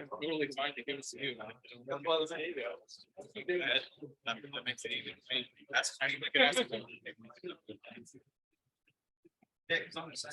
Totally fine to give us to you. Well, there you go. That makes it easy for me. That's how you make it. Yeah, because I'm just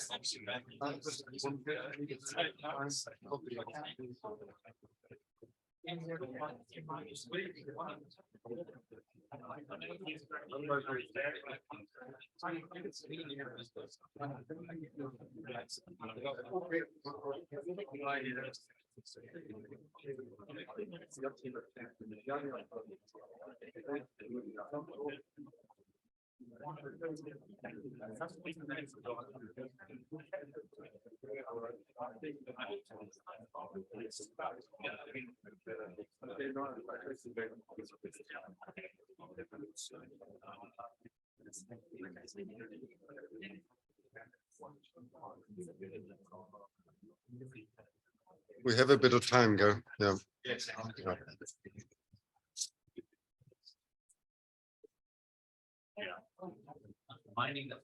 We have a bit of time, go. Yeah. Finding that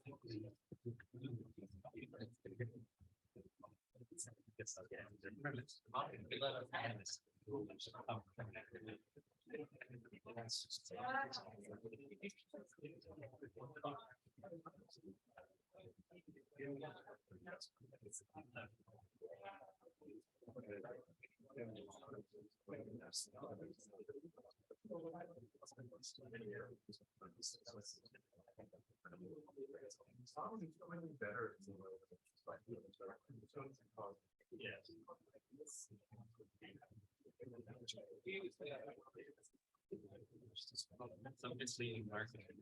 some misleading marketing. I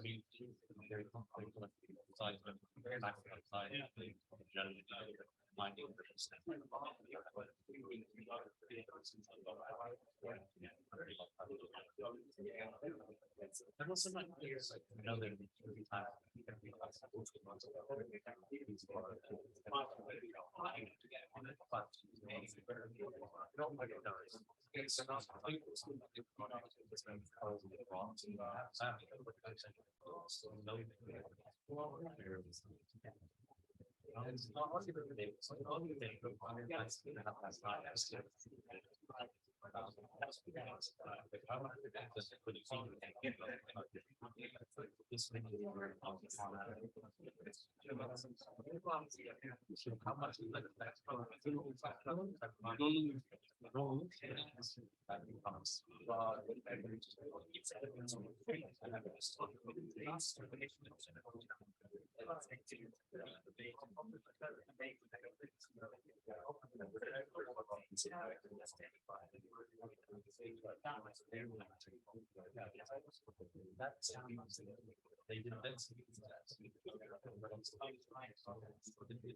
mean, very comfortable side, but very back outside. Generally, minding and also not clear, like, you know, there will be time.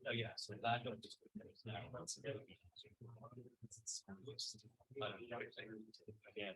Oh yeah, so that again,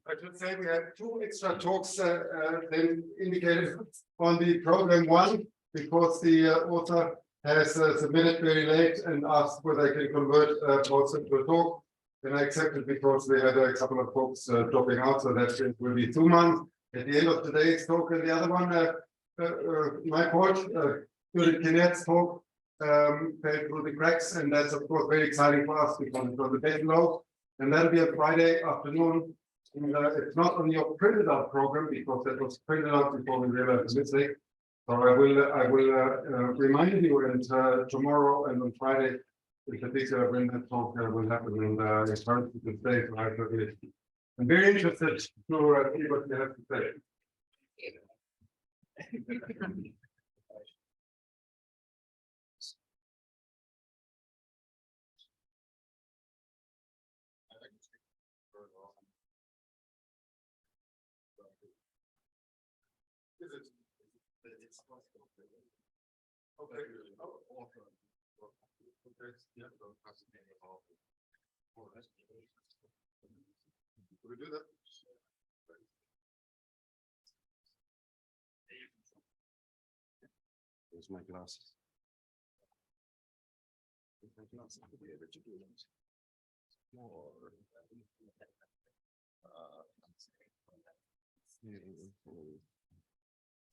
I should say we have 2 extra talks then indicated on the program 1 because the author has submitted very late and asked whether I can convert talks into a talk. And I accepted because we had a couple of talks dropping out, so that it will be 2 months at the end of today's talk. And the other one, my coach, Judith Kinnett's talk, fell through the cracks, and that's of course very exciting for us because it was a base load. And that'll be a Friday afternoon. And, it's not on your printed out program because that was printed out before we realized the mistake. So I will remind you, and tomorrow and on Friday, in particular, when that talk will happen, and it's hard to say. So I'm very interested to see what you have to say. We do that. Here's my glasses.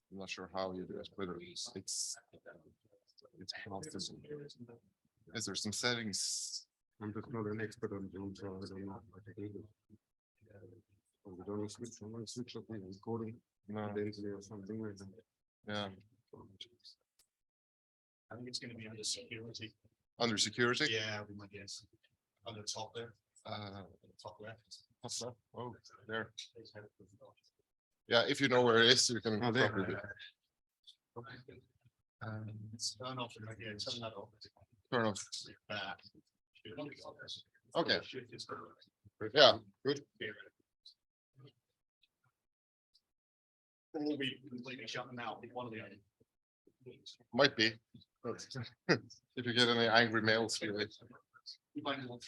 I'm not sure how you do it, but it's possible. Is there some settings? I'm just not an expert on Zoom, so I don't know. We don't switch up the recording No, density or something like that. yeah, I think it's gonna be under security. under security. Yeah, we might guess. On the top there, top left. What's that? Oh, there. Yeah, if you know where it is, you can. Oh, there. probably do. Turn off, yeah, turn that off. Turn off. Back. Okay. Yeah, good. Or we completely shut them out, one of the other. Might be. But if you get any angry mails, really. You might want.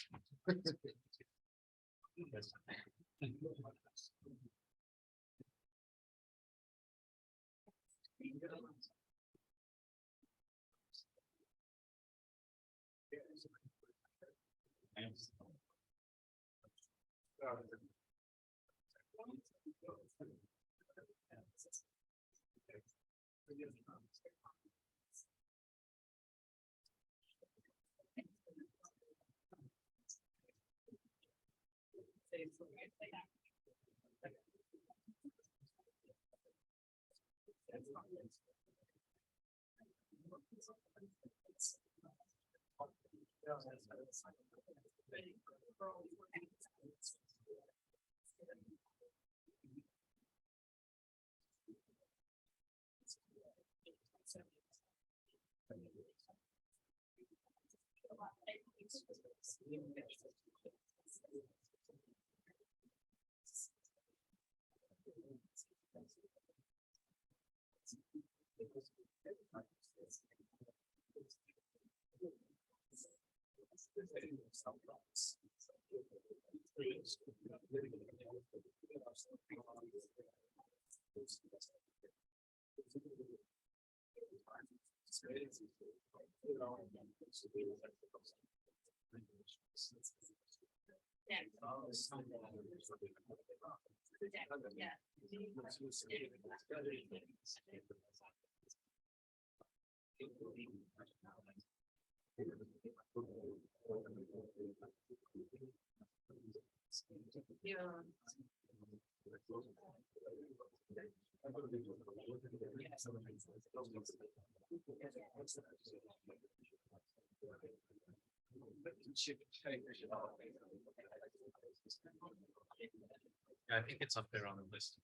Yeah, I think it's up there on the list.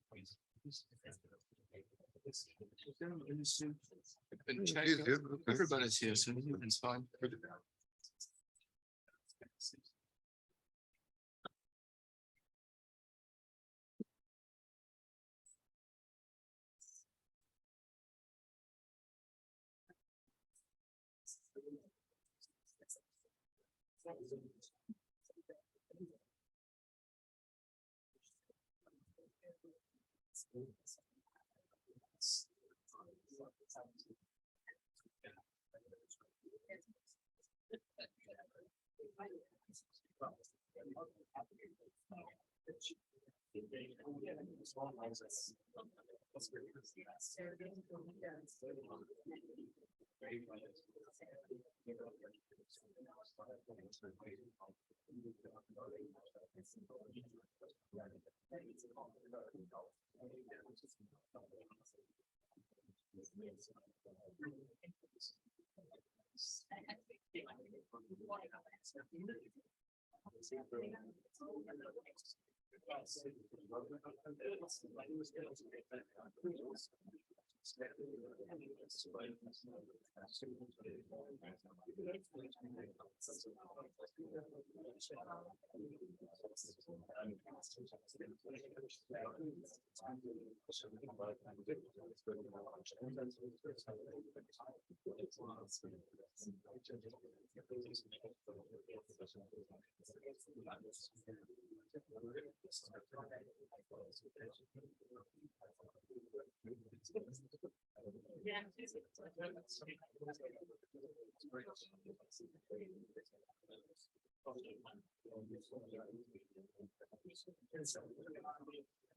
Everybody's here, so it's fine.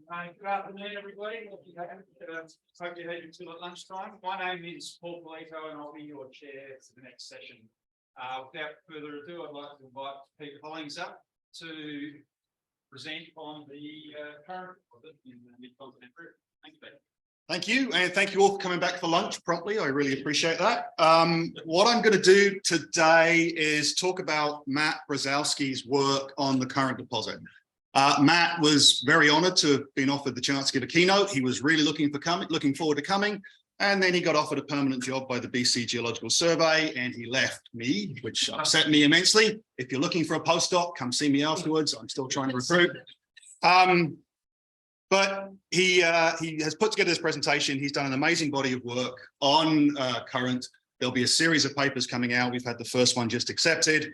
Hi, good afternoon, everybody. Hope you had your till at lunchtime. My name is Paul Polito, and I'll be your chair for the next session. Without further ado, I'd like to invite Peter Hollings up to present on the current in the Midcontinent Rift. Thank you, Peter. Thank you, and thank you all for coming back for lunch promptly. I really appreciate that. What I'm going to do today is talk about Matt Brzozowski's work on the current deposit. Matt was very honoured to have been offered the chance to give a keynote. He was really looking forward to coming, and then he got offered a permanent job by the BC Geological Survey, and he left me, which upset me immensely. If you're looking for a postdoc, come see me afterwards. I'm still trying to recruit. But he has put together this presentation. He's done an amazing body of work on current. There'll be a series of papers coming out. We've had the first one just accepted.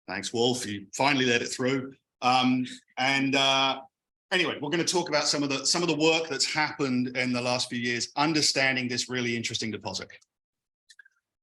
Thanks, Wolf. You finally let it through. Anyway, we're going to talk about some of the work that's happened in the last few years, understanding this really interesting deposit.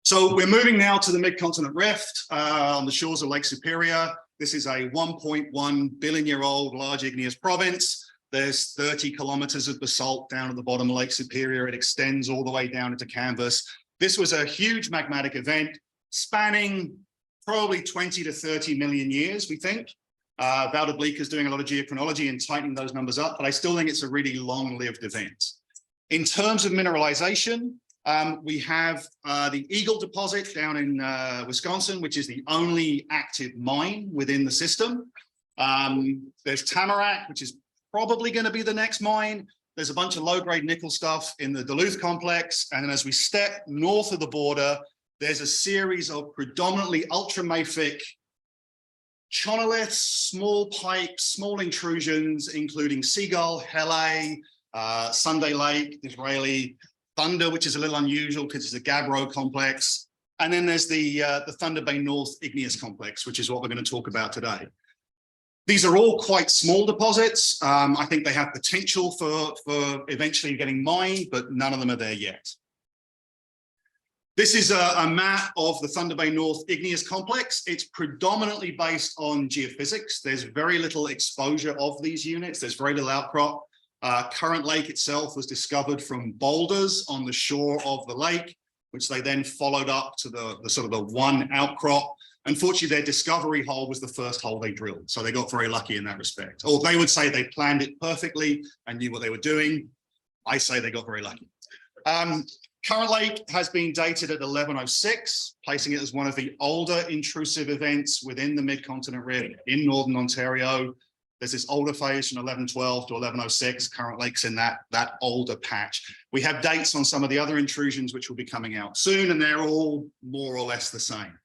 So we're moving now to the Midcontinent Rift on the shores of Lake Superior. This is a 1.1 billion-year-old large igneous province. There's 30 kilometers of basalt down at the bottom of Lake Superior. It extends all the way down into canvas. This was a huge magmatic event spanning probably 20 to 30 million years, we think. Valdebleek is doing a lot of geochronology and tightening those numbers up, but I still think it's a really long-lived event. In terms of mineralization, we have the Eagle deposit down in Wisconsin, which is the only active mine within the system. There's Tamarack, which is probably going to be the next mine. There's a bunch of low-grade nickel stuff in the Duluth complex. And then as we step north of the border, there's a series of predominantly ultramafic chonoliths, small pipes, small intrusions, including Seagull, Hele, Sunday Lake, Disraeli, Thunder, which is a little unusual because it's a gabbro complex. And then there's the Thunder Bay North igneous complex, which is what we're going to talk about today. These are all quite small deposits. I think they have potential for eventually getting mined, but none of them are there yet. This is a map of the Thunder Bay North igneous complex. It's predominantly based on geophysics. There's very little exposure of these units. There's very little outcrop. Current Lake itself was discovered from boulders on the shore of the lake, which they then followed up to the sort of the one outcrop. Unfortunately, their discovery hole was the first hole they drilled, so they got very lucky in that respect. Or they would say they planned it perfectly and knew what they were doing. I say they got very lucky. Current Lake has been dated at 1106, placing it as one of the older intrusive events within the Midcontinent Rift in Northern Ontario. There's this older phase from 1112 to 1106. Current Lake's in that older patch. We have dates on some of the other intrusions which will be coming out soon, and they're all more or less the same.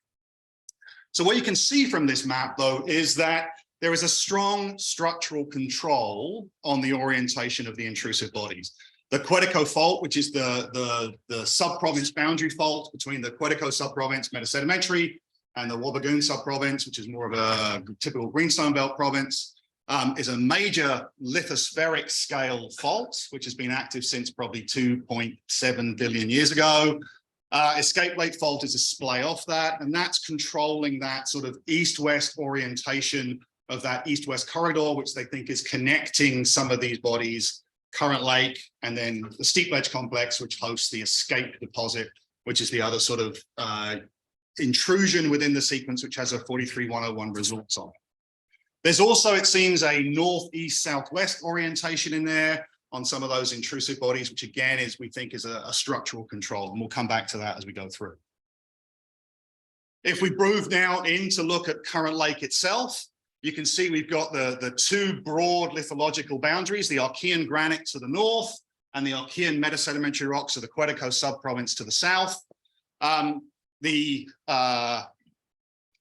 So what you can see from this map, though, is that there is a strong structural control on the orientation of the intrusive bodies. The Quetico fault, which is the sub-province boundary fault between the Quetico sub-province metasedimentary and the Wabigoon sub-province, which is more of a typical greenstone belt province, is a major lithospheric scale fault, which has been active since probably 2.7 billion years ago. Escape lake fault is a splay off that, and that's controlling that sort of east-west orientation of that east-west corridor, which they think is connecting some of these bodies, Current Lake, and then the Steep Ledge complex, which hosts the escape deposit, which is the other sort of intrusion within the sequence, which has a 43101 resource on it. There's also, it seems, a northeast southwest orientation in there on some of those intrusive bodies, which again is, we think, is a structural control, and we'll come back to that as we go through. If we move now in to look at Currant Lake itself, you can see we've got the two broad lithological boundaries, the Archean granite to the north and the Archean metasedimentary rocks of the Quetico subprovince to the south.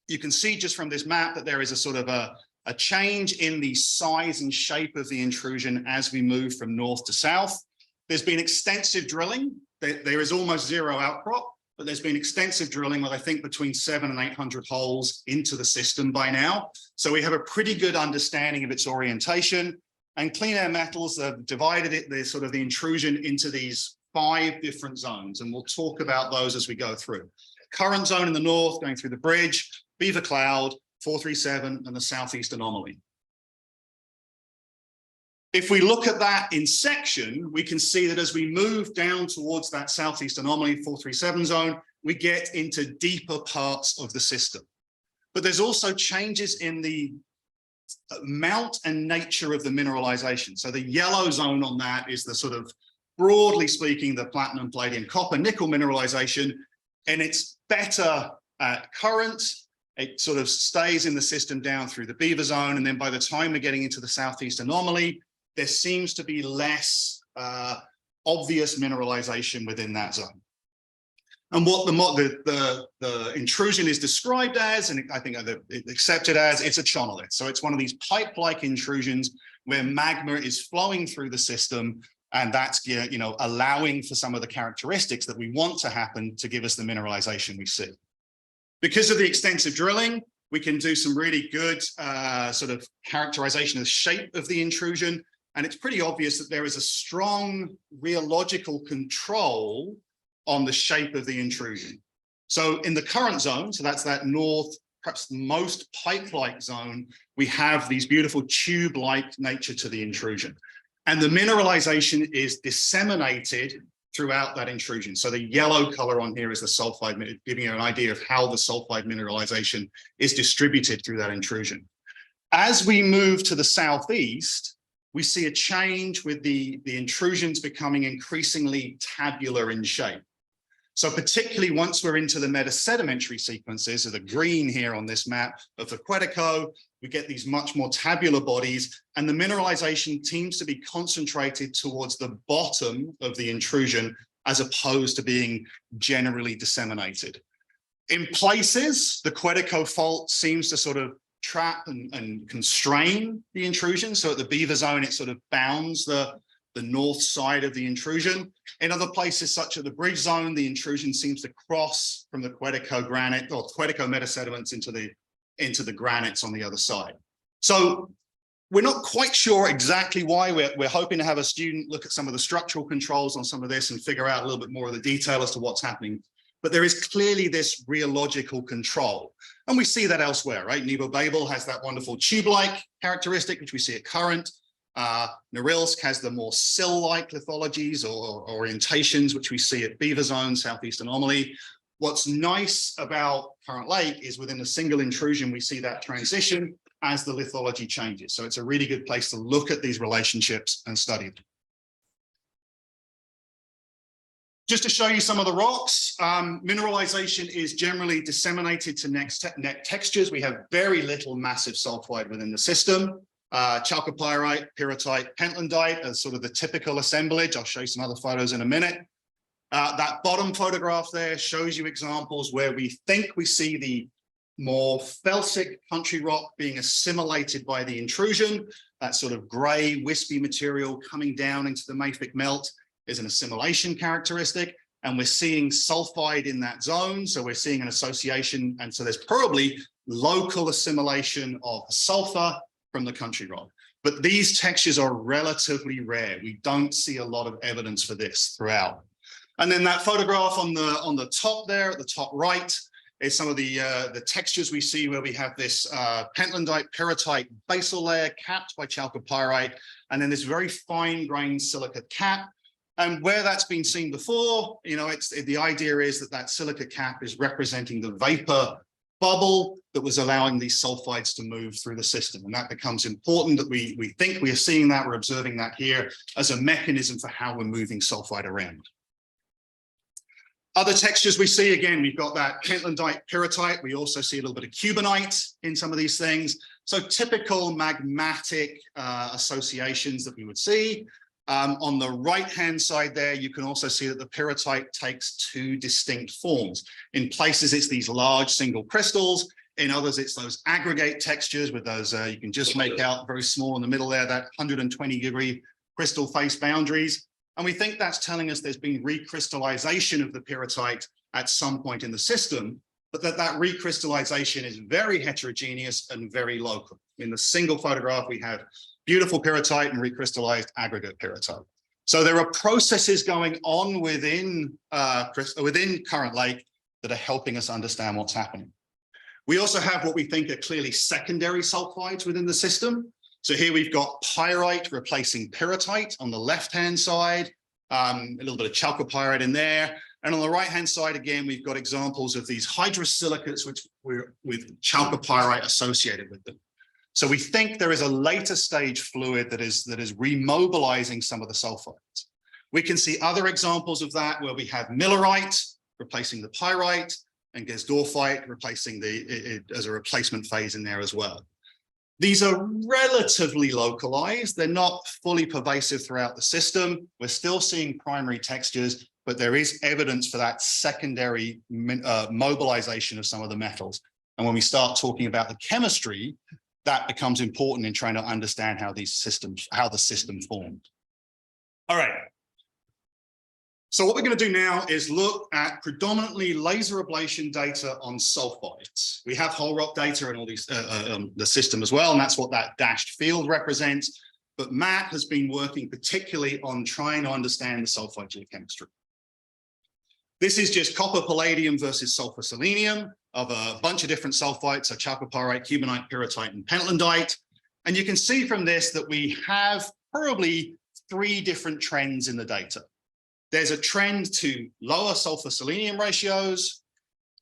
You can see just from this map that there is a sort of a change in the size and shape of the intrusion as we move from north to south. There's been extensive drilling. There is almost zero outcrop, but there's been extensive drilling with, I think, between 700 and 800 holes into the system by now. So we have a pretty good understanding of its orientation, and Clean Air Metals have divided it, the sort of the intrusion, into these 5 different zones. And we'll talk about those as we go through. Current zone in the north, going through the bridge, Beaver Cloud, 437, and the southeast anomaly. If we look at that in section, we can see that as we move down towards that southeast anomaly, 437 zone, we get into deeper parts of the system. But there's also changes in the amount and nature of the mineralization. So the yellow zone on that is the sort of, broadly speaking, the platinum, palladium, copper, nickel mineralization, and it's better at current. It sort of stays in the system down through the Beaver zone, and then by the time we're getting into the southeast anomaly, there seems to be less obvious mineralization within that zone. And what the intrusion is described as, and I think it's accepted as, it's a chonolith. So it's one of these pipe-like intrusions where magma is flowing through the system, and that's, you know, allowing for some of the characteristics that we want to happen to give us the mineralization we see. Because of the extensive drilling, we can do some really good sort of characterization of the shape of the intrusion. And it's pretty obvious that there is a strong rheological control on the shape of the intrusion. So in the current zone, so that's that north, perhaps the most pipe-like zone, we have these beautiful tube-like nature to the intrusion. And the mineralization is disseminated throughout that intrusion. So the yellow color on here is the sulfide, giving you an idea of how the sulfide mineralization is distributed through that intrusion. As we move to the southeast, we see a change with the intrusions becoming increasingly tabular in shape. So particularly once we're into the metasedimentary sequences of the green here on this map of the Quetico, we get these much more tabular bodies, and the mineralization seems to be concentrated towards the bottom of the intrusion as opposed to being generally disseminated. In places, the Quetico fault seems to sort of trap and constrain the intrusion. So at the Beaver zone, it sort of bounds the north side of the intrusion. In other places, such as the bridge zone, the intrusion seems to cross from the Quetico granite or Quetico metasediments into the granites on the other side. So we're not quite sure exactly why. We're hoping to have a student look at some of the structural controls on some of this and figure out a little bit more of the detail as to what's happening. But there is clearly this rheological control. And we see that elsewhere, right? Nebo Babel has that wonderful tube-like characteristic, which we see at current. Norilsk has the more sill-like lithologies or orientations, which we see at Beaver Zone, Southeast Anomaly. What's nice about Currant Lake is within a single intrusion, we see that transition as the lithology changes. So it's a really good place to look at these relationships and study them. Just to show you some of the rocks, mineralization is generally disseminated to neck textures. We have very little massive sulfide within the system. Chalcopyrite, pyrrhotite, pentlandite as sort of the typical assemblage. I'll show you some other photos in a minute. That bottom photograph there shows you examples where we think we see the more felsic country rock being assimilated by the intrusion. That sort of gray, wispy material coming down into the mafic melt is an assimilation characteristic, and we're seeing sulfide in that zone. So we're seeing an association, and so there's probably local assimilation of sulfur from the country rock. But these textures are relatively rare. We don't see a lot of evidence for this throughout. And then that photograph on the top there, at the top right, is some of the textures we see where we have this pentlandite, pyrrhotite basal layer capped by chalcopyrite, and then this very fine-grained silicate cap. And where that's been seen before, you know, the idea is that that silica cap is representing the vapor bubble that was allowing these sulfides to move through the system. And that becomes important that we think we are seeing that, we're observing that here as a mechanism for how we're moving sulfide around. Other textures we see, again, we've got that pentlandite pyrrhotite. We also see a little bit of cubonite in some of these things. So typical magmatic associations that we would see. On the right-hand side there, you can also see that the pyrrhotite takes two distinct forms. In places, it's these large single crystals. In others, it's those aggregate textures with those, you can just make out very small in the middle there, that 120-degree crystal face boundaries. And we think that's telling us there's been recrystallization of the pyrrhotite at some point in the system, but that recrystallization is very heterogeneous and very local. In the single photograph, we have beautiful pyrrhotite and recrystallized aggregate pyrrhotite. So there are processes going on within Current Lake that are helping us understand what's happening. We also have what we think are clearly secondary sulfides within the system. So here we've got pyrite replacing pyrrhotite on the left-hand side, a little bit of chalcopyrite in there. And on the right-hand side, again, we've got examples of these hydrosilicates with chalcopyrite associated with them. So we think there is a later stage fluid that is remobilizing some of the sulfides. We can see other examples of that where we have millerite replacing the pyrite and gesdorfite replacing as a replacement phase in there as well. These are relatively localized. They're not fully pervasive throughout the system. We're still seeing primary textures, but there is evidence for that secondary mobilization of some of the metals. And when we start talking about the chemistry, that becomes important in trying to understand how the system formed. All right. So what we're going to do now is look at predominantly laser ablation data on sulfides. We have whole rock data and all these the system as well, and that's what that dashed field represents. But Matt has been working particularly on trying to understand the sulfide geochemistry. This is just copper palladium versus sulfur selenium of a bunch of different sulfides, so chalcopyrite, cubonite, pyrrhotite, and pentlandite. And you can see from this that we have probably 3 different trends in the data. There's a trend to lower sulfur selenium ratios.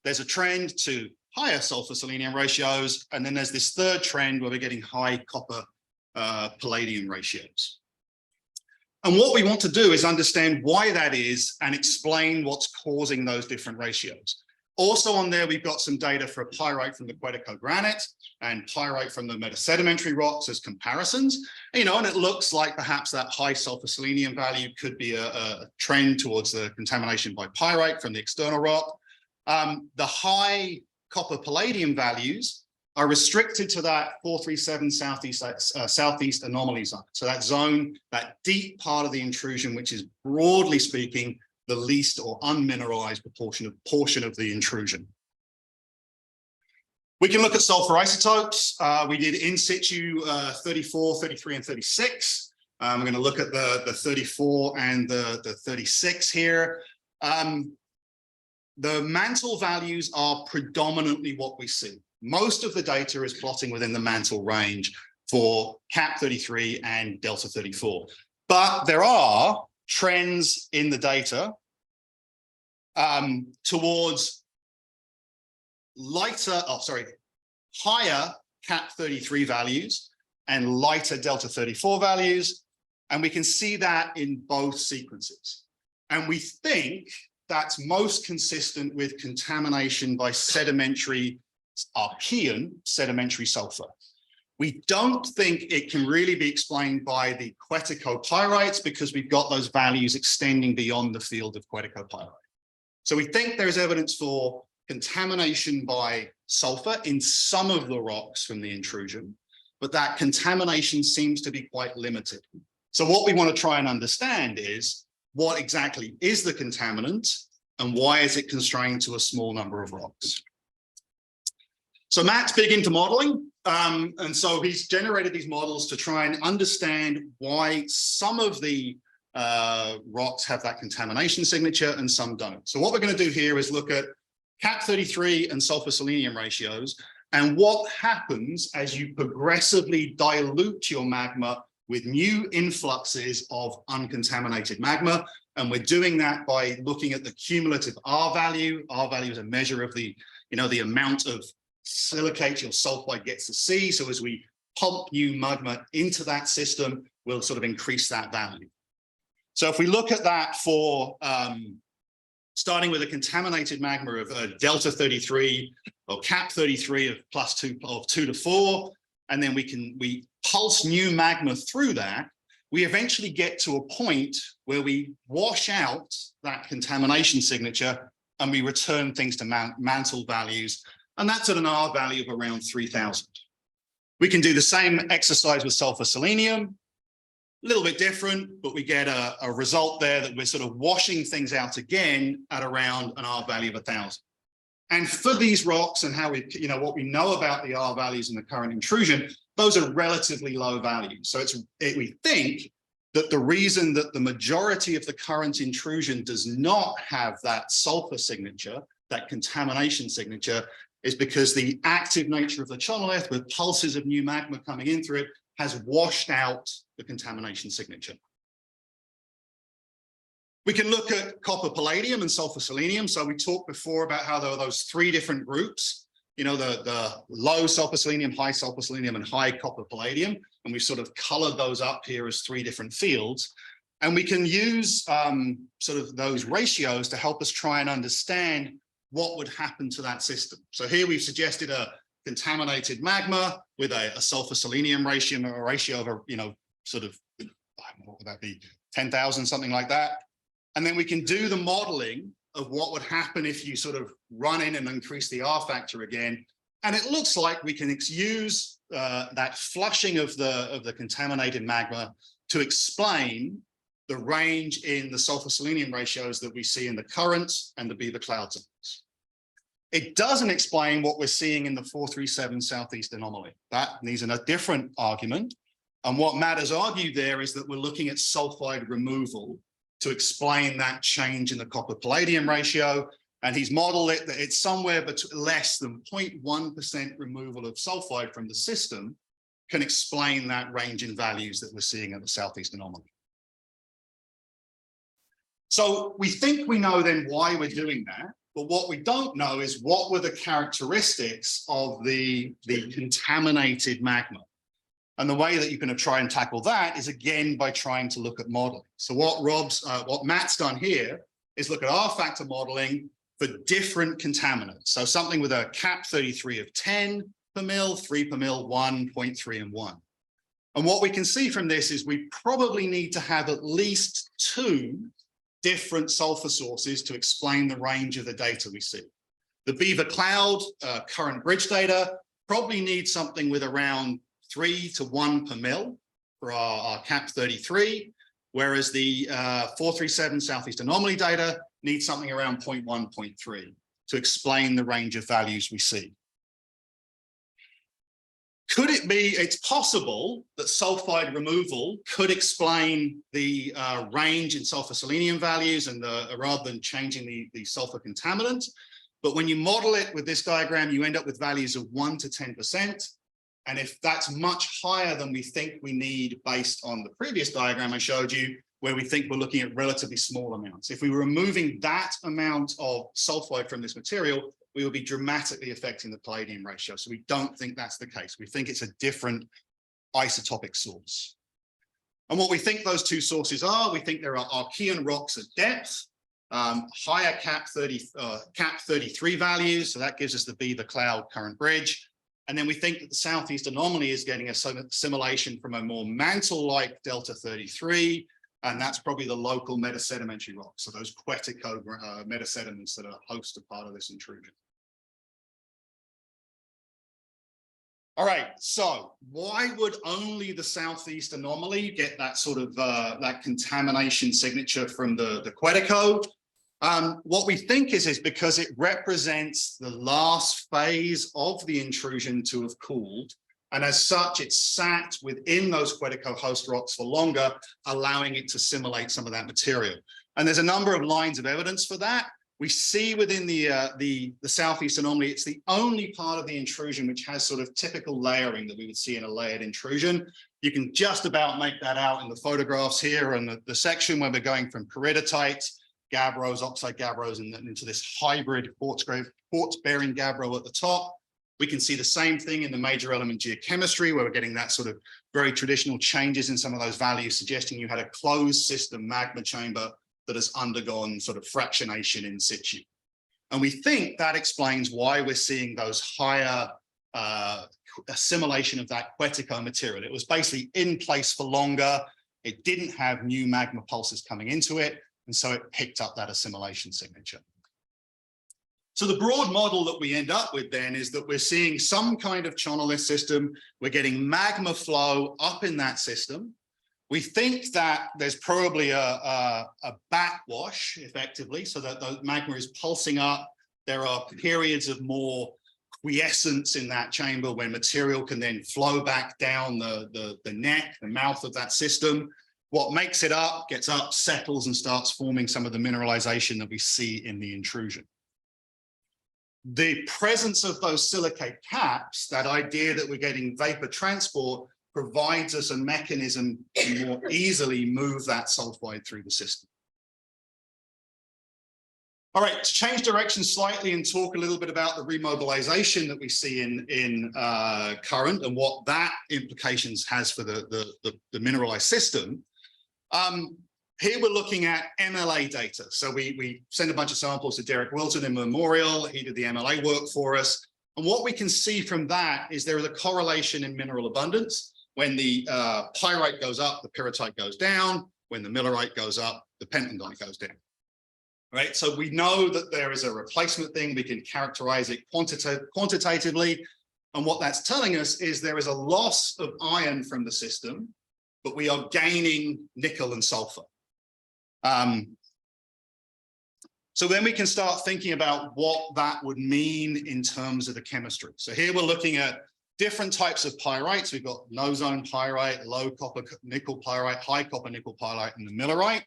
There's a trend to higher sulfur selenium ratios. And then there's this third trend where we're getting high copper palladium ratios. And what we want to do is understand why that is and explain what's causing those different ratios. Also on there, we've got some data for pyrite from the Quetico granite and pyrite from the metasedimentary rocks as comparisons. You know, and it looks like perhaps that high sulfur selenium value could be a trend towards the contamination by pyrite from the external rock. The high copper palladium values are restricted to that 437 southeast anomaly zone. So that zone, that deep part of the intrusion, which is broadly speaking, the least or unmineralized portion of the intrusion. We can look at sulfur isotopes. We did in situ 34, 33, and 36. We're going to look at the 34 and the 36 here. The mantle values are predominantly what we see. Most of the data is plotting within the mantle range for cap 33 and delta 34. But there are trends in the data towards higher cap 33 values and lighter delta 34 values. And we can see that in both sequences. And we think that's most consistent with contamination by sedimentary Archean sedimentary sulfur. We don't think it can really be explained by the Quetico pyrites because we've got those values extending beyond the field of Quetico pyrite. So we think there's evidence for contamination by sulfur in some of the rocks from the intrusion, but that contamination seems to be quite limited. So what we want to try and understand is what exactly is the contaminant and why is it constrained to a small number of rocks? So Matt's big into modeling. And so he's generated these models to try and understand why some of the rocks have that contamination signature and some don't. So what we're going to do here is look at cap 33 and sulfur selenium ratios and what happens as you progressively dilute your magma with new influxes of uncontaminated magma. And we're doing that by looking at the cumulative R value. R value is a measure of the, the amount of silicate your sulfide gets to see. So as we pump new magma into that system, we'll sort of increase that value. So if we look at that for starting with a contaminated magma of delta 33 or cap 33 of +2 of 2 to 4, and then we pulse new magma through that, we eventually get to a point where we wash out that contamination signature and we return things to mantle values, and that's at an R value of around 3000. We can do the same exercise with sulfur selenium, a little bit different, but we get a result there that we're sort of washing things out again at around an R value of 1000. And for these rocks and how we, what we know about the R values in the current intrusion, those are relatively low values. So we think that the reason that the majority of the current intrusion does not have that sulfur signature, that contamination signature, is because the active nature of the chonolith with pulses of new magma coming in through it has washed out the contamination signature. We can look at copper palladium and sulfur selenium. So we talked before about how there are those three different groups, the low sulfur selenium, high sulfur selenium, and high copper palladium. And we've sort of colored those up here as three different fields. And we can use sort of those ratios to help us try and understand what would happen to that system. So here we've suggested a contaminated magma with a sulfur selenium ratio, or a ratio of, sort of, what would that be, 10,000, something like that. And then we can do the modeling of what would happen if you sort of run in and increase the R factor again. And it looks like we can use that flushing of the contaminated magma to explain the range in the sulfur selenium ratios that we see in the current and the beaver cloud zones. It doesn't explain what we're seeing in the 437 southeast anomaly. That needs a different argument. And what Matt has argued there is that we're looking at sulfide removal to explain that change in the copper palladium ratio. And he's modeled it that it's somewhere between less than 0.1% removal of sulfide from the system can explain that range in values that we're seeing at the southeast anomaly. So we think we know then why we're doing that, but what we don't know is what were the characteristics of the contaminated magma. And the way that you can try and tackle that is again by trying to look at modeling. So what Matt's done here is look at R factor modeling for different contaminants. So something with a cap 33 of 10 per mil, 3 per mil, 1, 0.3, and 1. And what we can see from this is we probably need to have at least 2 different sulfur sources to explain the range of the data we see. The Beaver Cloud current bridge data probably needs something with around 3 to 1 per mil for our cap 33, whereas the 437 Southeast Anomaly data needs something around 0.1, 0.3 to explain the range of values we see. Could it be, it's possible that sulfide removal could explain the range in sulfur selenium values and rather than changing the sulfur contaminant. But when you model it with this diagram, you end up with values of 1 to 10%. And if that's much higher than we think we need based on the previous diagram I showed you, where we think we're looking at relatively small amounts. If we were removing that amount of sulfide from this material, we will be dramatically affecting the palladium ratio. So we don't think that's the case. We think it's a different isotopic source. And what we think those two sources are, we think there are Archean rocks at depth, higher cap 33 values. So that gives us the Beaver Cloud current bridge. And then we think that the Southeast Anomaly is getting a simulation from a more mantle-like delta 33. And that's probably the local metasedimentary rocks. So those Quetico metasediments that are host a part of this intrusion. All right, so why would only the Southeast Anomaly get that sort of that contamination signature from the Quetico? What we think is because it represents the last phase of the intrusion to have cooled. And as such, it's sat within those Quetico host rocks for longer, allowing it to simulate some of that material. And there's a number of lines of evidence for that. We see within the Southeast Anomaly, it's the only part of the intrusion which has sort of typical layering that we would see in a layered intrusion. You can just about make that out in the photographs here, and the section where we're going from peridotite, gabbros, oxide gabbros, and then into this hybrid quartz-bearing gabbro at the top. We can see the same thing in the major element geochemistry, where we're getting that sort of very traditional changes in some of those values, suggesting you had a closed system magma chamber that has undergone sort of fractionation in situ. And we think that explains why we're seeing those higher assimilation of that Quetico material. It was basically in place for longer. It didn't have new magma pulses coming into it, and so it picked up that assimilation signature. So the broad model that we end up with then is that we're seeing some kind of channelist system. We're getting magma flow up in that system. We think that there's probably a backwash effectively, so that the magma is pulsing up. There are periods of more quiescence in that chamber when material can then flow back down the neck, the mouth of that system. What makes it up, gets up, settles, and starts forming some of the mineralization that we see in the intrusion. The presence of those silicate caps, that idea that we're getting vapor transport, provides us a mechanism to more easily move that sulfide through the system. All right, to change direction slightly and talk a little bit about the remobilization that we see in current and what that implications has for the mineralized system. Here we're looking at MLA data. So we send a bunch of samples to Derek Wilton in Memorial. He did the MLA work for us. And what we can see from that is there is a correlation in mineral abundance. When the pyrite goes up, the pyrrhotite goes down. When the millerite goes up, the pentlandite goes down. Right, so we know that there is a replacement thing. We can characterize it quantitatively. And what that's telling us is there is a loss of iron from the system, but we are gaining nickel and sulfur. So then we can start thinking about what that would mean in terms of the chemistry. So here we're looking at different types of pyrites. We've got no zone pyrite, low copper nickel pyrite, high copper nickel pyrite, and the millerite.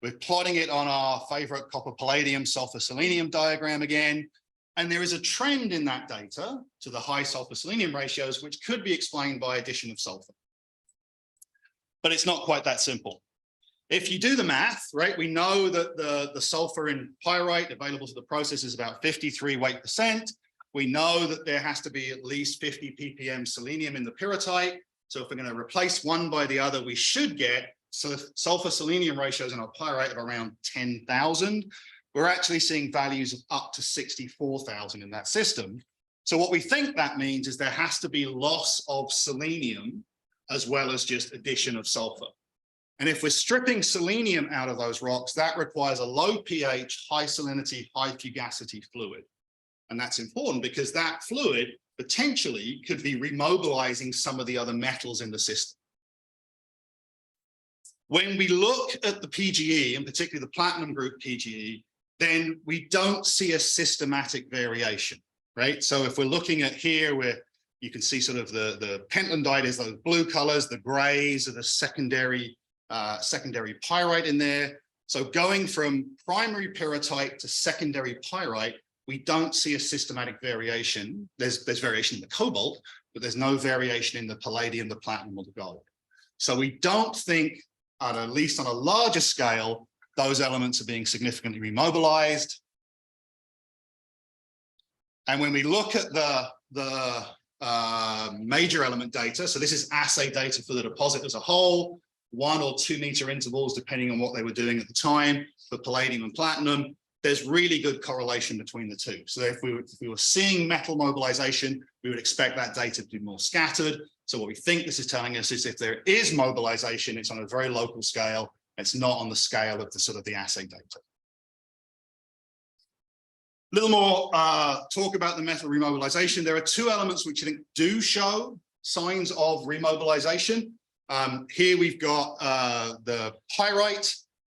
We're plotting it on our favorite copper palladium sulfur selenium diagram again. And there is a trend in that data to the high sulfur selenium ratios, which could be explained by addition of sulfur. But it's not quite that simple. If you do the math, right, we know that the sulfur in pyrite available to the process is about 53 weight%. We know that there has to be at least 50 ppm selenium in the pyrrhotite. So if we're going to replace one by the other, we should get sulfur selenium ratios in our pyrite of around 10,000. We're actually seeing values of up to 64,000 in that system. So what we think that means is there has to be loss of selenium as well as just addition of sulfur. And if we're stripping selenium out of those rocks, that requires a low pH, high salinity, high fugacity fluid. And that's important because that fluid potentially could be remobilizing some of the other metals in the system. When we look at the PGE, and particularly the platinum group PGE, then we don't see a systematic variation, right? So if we're looking at here, where you can see sort of the pentlandite is those blue colors, the grays are the secondary pyrite in there. So going from primary pyrrhotite to secondary pyrite, we don't see a systematic variation. There's variation in the cobalt, but there's no variation in the palladium, the platinum, or the gold. So we don't think, at least on a larger scale, those elements are being significantly remobilized. And when we look at the major element data, so this is assay data for the deposit as a whole, 1 or 2 meter intervals, depending on what they were doing at the time, for palladium and platinum, there's really good correlation between the two. So if we were seeing metal mobilization, we would expect that data to be more scattered. So what we think this is telling us is if there is mobilization, it's on a very local scale. It's not on the scale of the sort of the assay data. A little more talk about the metal remobilization. There are 2 elements which I think do show signs of remobilization. Here we've got the pyrite.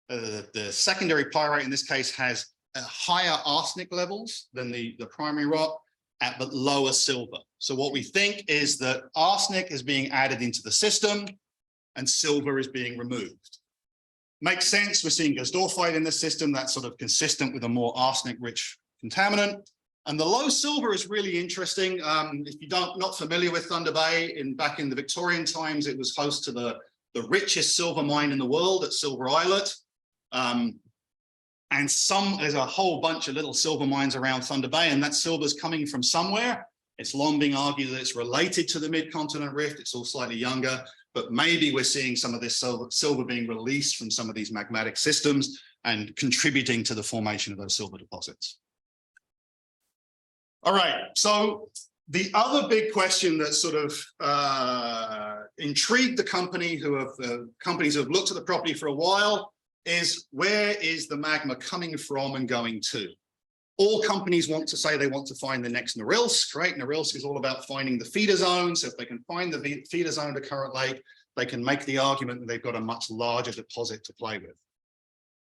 The secondary pyrite in this case has higher arsenic levels than the primary rock, but lower silver. So what we think is that arsenic is being added into the system and silver is being removed. Makes sense. We're seeing Gzdorfite in the system. That's sort of consistent with a more arsenic-rich contaminant. And the low silver is really interesting. If you not familiar with Thunder Bay, back in the Victorian times, it was host to the richest silver mine in the world at Silver Islet. And there's a whole bunch of little silver mines around Thunder Bay, and that silver's coming from somewhere. It's long been argued that it's related to the Midcontinent Rift. It's all slightly younger, but maybe we're seeing some of this silver being released from some of these magmatic systems and contributing to the formation of those silver deposits. All right, so the other big question that sort of intrigued the companies who have looked at the property for a while is, where is the magma coming from and going to? All companies want to say they want to find the next Norilsk, right? Norilsk is all about finding the feeder zone. So if they can find the feeder zone to current lake, they can make the argument that they've got a much larger deposit to play with.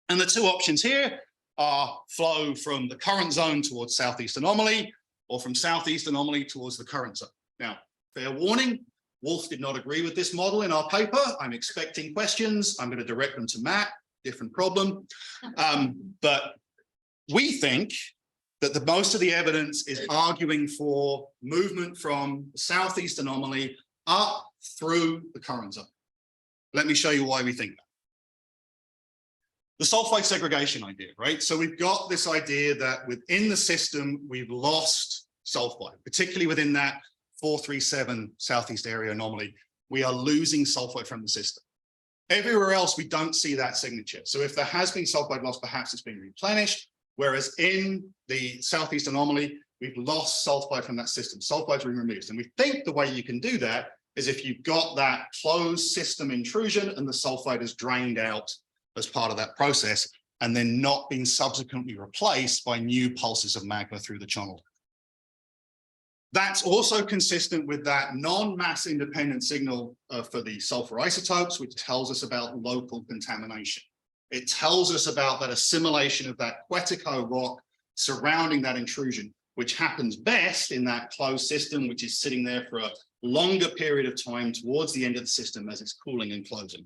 And the two options here are flow from the current zone towards southeast anomaly, or from southeast anomaly towards the current zone. Now, fair warning, Wolf did not agree with this model in our paper. I'm expecting questions. I'm going to direct them to Matt, different problem. But we think that most of the evidence is arguing for movement from southeast anomaly up through the current zone. Let me show you why we think that. The sulfide segregation idea, right? So we've got this idea that within the system, we've lost sulfide, particularly within that 437 southeast area anomaly. We are losing sulfide from the system. Everywhere else, we don't see that signature. So if there has been sulfide loss, perhaps it's been replenished, whereas in the southeast anomaly, we've lost sulfide from that system. Sulfide's been removed. And we think the way you can do that is if you've got that closed system intrusion and the sulfide is drained out as part of that process, and then not being subsequently replaced by new pulses of magma through the channel. That's also consistent with that non-mass independent signal for the sulfur isotopes, which tells us about local contamination. It tells us about that assimilation of that Quetico rock surrounding that intrusion, which happens best in that closed system, which is sitting there for a longer period of time towards the end of the system as it's cooling and closing.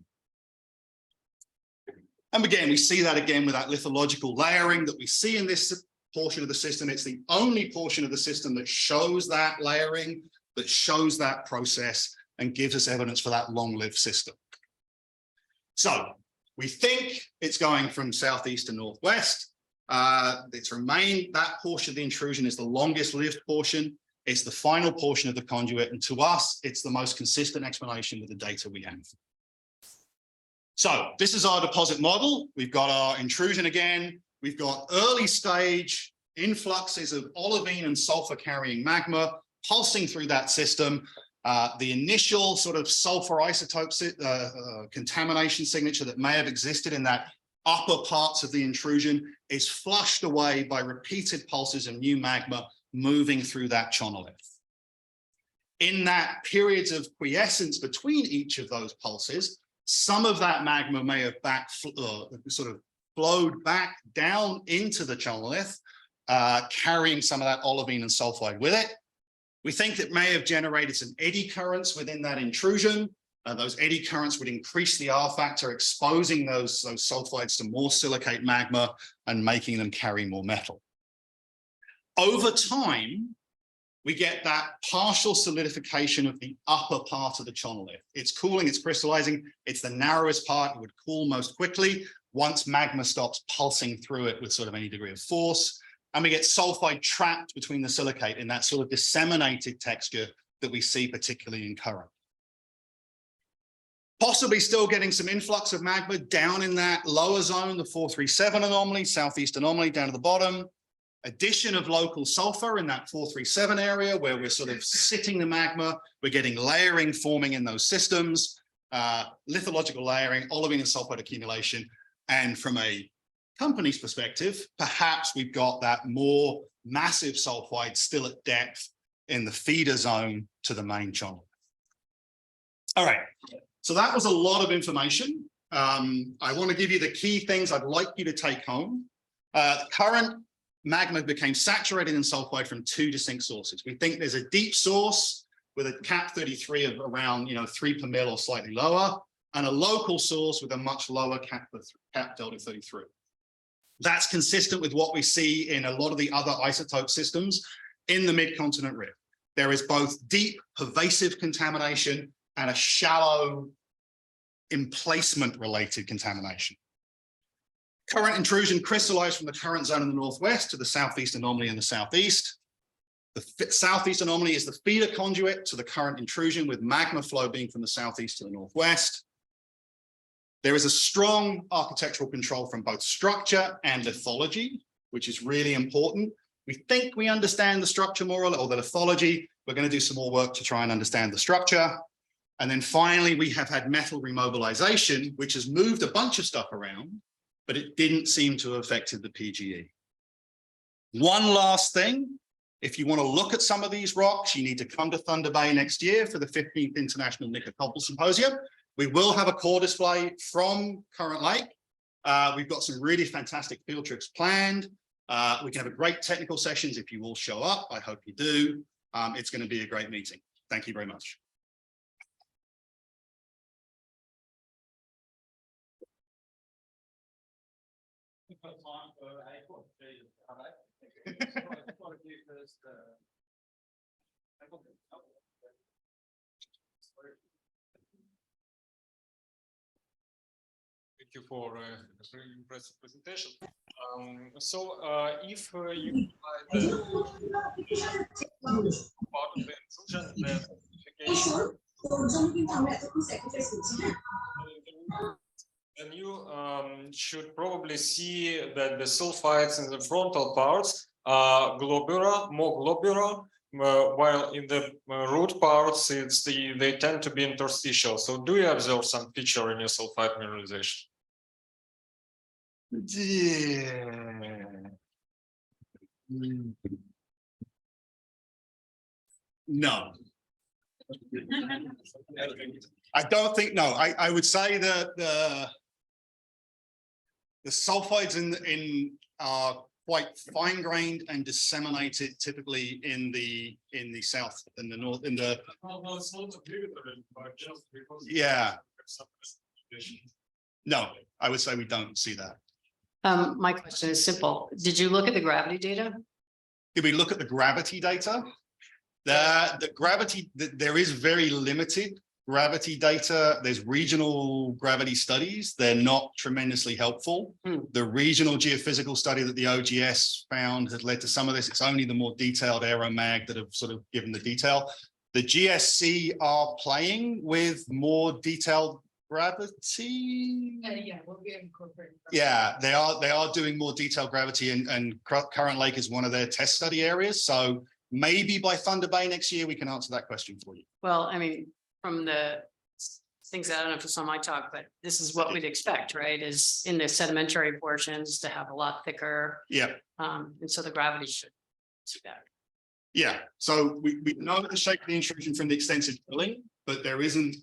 And again, we see that again with that lithological layering that we see in this portion of the system. It's the only portion of the system that shows that layering, that shows that process, and gives us evidence for that long-lived system. So we think it's going from southeast to northwest. It's remained, that portion of the intrusion is the longest lived portion. It's the final portion of the conduit. And to us, it's the most consistent explanation with the data we have. So this is our deposit model. We've got our intrusion again. We've got early stage influxes of olivine and sulfur carrying magma pulsing through that system. The initial sort of sulfur isotope contamination signature that may have existed in that upper parts of the intrusion is flushed away by repeated pulses of new magma moving through that chonolith. In that periods of quiescence between each of those pulses, some of that magma may have sort of flowed back down into the chonolith, carrying some of that olivine and sulfide with it. We think it may have generated some eddy currents within that intrusion. Those eddy currents would increase the R factor, exposing those sulfides to more silicate magma and making them carry more metal. Over time, we get that partial solidification of the upper part of the chonolith. It's cooling, it's crystallizing. It's the narrowest part. It would cool most quickly once magma stops pulsing through it with sort of any degree of force. And we get sulfide trapped between the silicate in that sort of disseminated texture that we see particularly in current. Possibly still getting some influx of magma down in that lower zone, the 437 anomaly, southeast anomaly down to the bottom. Addition of local sulfur in that 437 area where we're sort of sitting the magma. We're getting layering forming in those systems, lithological layering, olivine and sulfide accumulation. And from a company's perspective, perhaps we've got that more massive sulfide still at depth in the feeder zone to the main channel. All right, so that was a lot of information. I want to give you the key things I'd like you to take home. Current magma became saturated in sulfide from two distinct sources. We think there's a deep source with a cap 33 of around 3 per mil or slightly lower, and a local source with a much lower cap delta 33. That's consistent with what we see in a lot of the other isotope systems in the Midcontinent Rift. There is both deep, pervasive contamination and a shallow emplacement-related contamination. Current intrusion crystallized from the current zone in the northwest to the southeast anomaly in the southeast. The southeast anomaly is the feeder conduit to the current intrusion, with magma flow being from the southeast to the northwest. There is a strong architectural control from both structure and lithology, which is really important. We think we understand the structure more or the lithology. We're going to do some more work to try and understand the structure. And then finally, we have had metal remobilization, which has moved a bunch of stuff around, but it didn't seem to have affected the PGE. One last thing, if you want to look at some of these rocks, you need to come to Thunder Bay next year for the 15th International Ni-Cu-PGE Symposium. We will have a core display from Current Lake. We've got some really fantastic field trips planned. We can have a great technical sessions if you all show up. I hope you do. It's going to be a great meeting. Thank you very much. Thank you for a very impressive presentation. If you part of the intrusion, then you should probably see that the sulfides in the frontal parts are globular, more globular, while in the root parts they tend to be interstitial. So do you observe some feature in your sulfide mineralization? No. I don't think, no, I would say that the sulfides are quite fine-grained and disseminated typically in the south, in the north, in the. Yeah. No, I would say we don't see that. My question is simple. Did you look at the gravity data? Did we look at the gravity data? The gravity, there is very limited gravity data. There's regional gravity studies. They're not tremendously helpful. The regional geophysical study that the OGS found had led to some of this. It's only the more detailed aeromag that have sort of given the detail. The GSC are playing with more detailed gravity. Yeah, we'll be incorporating. Yeah, they are doing more detailed gravity, and Current Lake is one of their test study areas. So maybe by Thunder Bay next year, we can answer that question for you. Well, I mean, from the things, I don't know if it's on my talk, but this is what we'd expect, right? Is in the sedimentary portions to have a lot thicker. Yeah. And so the gravity should do that. Yeah. So we know the shape of the intrusion from the extensive drilling, but there isn't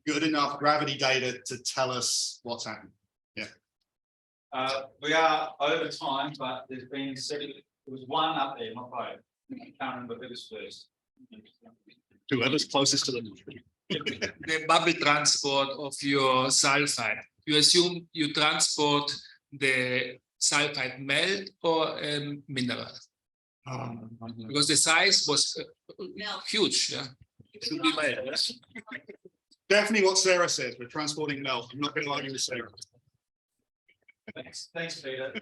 good enough gravity data to tell us what's happening. Yeah. We are over time, but there's been there was one up there, not both. I can't remember who was first. Whoever's closest to the the bubble transport of your sulfide. You assume you transport the sulfide melt or mineral? Because the size was huge. Yeah, it should be melt. Definitely what Sarah says. We're transporting melt. I'm not going to argue with Sarah. Thanks, Peter.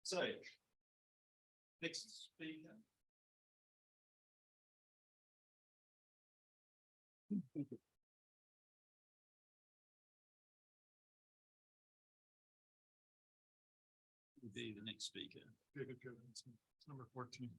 So, next speaker. Be the next speaker. Number 14.